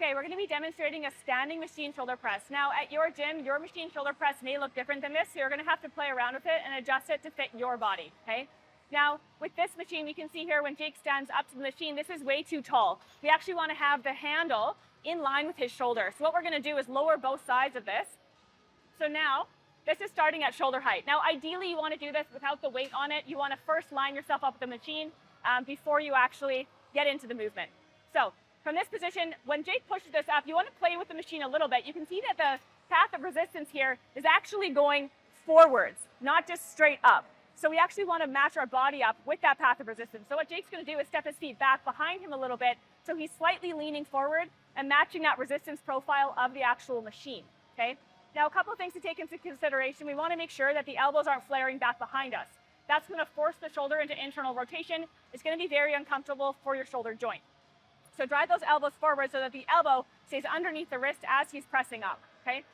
Okay, we're going to be demonstrating a standing machine shoulder press. Now at your gym, your machine shoulder press may look different than this, so you're going to have to play around with it and adjust it to fit your body, okay? Now, with this machine, you can see here when Jake stands up to the machine, this is way too tall. We actually want to have the handle in line with his shoulder. So what we're going to do is lower both sides of this. So now, this is starting at shoulder height. Now, ideally, you want to do this without the weight on it. You want to first line yourself up with the machine before you actually get into the movement. So from this position, when Jake pushes this up, you want to play with the machine a little bit. You can see that the path of resistance here is actually going forwards, not just straight up. So we actually want to match our body up with that path of resistance. So what Jake's going to do is step his feet back behind him a little bit, so he's slightly leaning forward and matching that resistance profile of the actual machine, okay? Now, a couple of things to take into consideration. We want to make sure that the elbows aren't flaring back behind us. That's going to force the shoulder into internal rotation. It's going to be very uncomfortable for your shoulder joint. So drive those elbows forward so that the elbow stays underneath the wrist as he's pressing up, okay?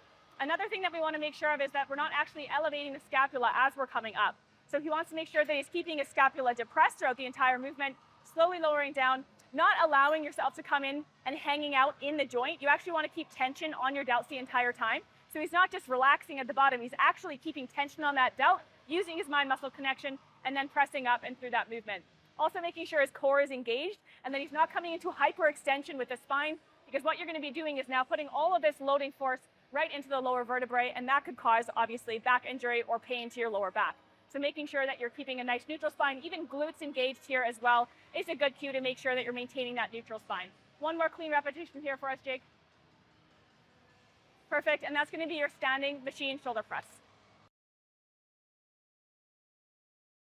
Another thing that we want to make sure of is that we're not actually elevating the scapula as we're coming up. So he wants to make sure that he's keeping his scapula depressed throughout the entire movement, slowly lowering down, not allowing yourself to come in and hanging out in the joint. You actually want to keep tension on your delts the entire time. So he's not just relaxing at the bottom, he's actually keeping tension on that delt, using his mind-muscle connection, and then pressing up and through that movement. Also making sure his core is engaged, and then he's not coming into hyperextension with the spine, because what you're going to be doing is now putting all of this loading force right into the lower vertebrae, and that could cause, obviously, back injury or pain to your lower back. So making sure that you're keeping a nice neutral spine, even glutes engaged here as well, is a good cue to make sure that you're maintaining that neutral spine. One more clean repetition here for us, Jake. Perfect, and that's going to be your standing machine shoulder press.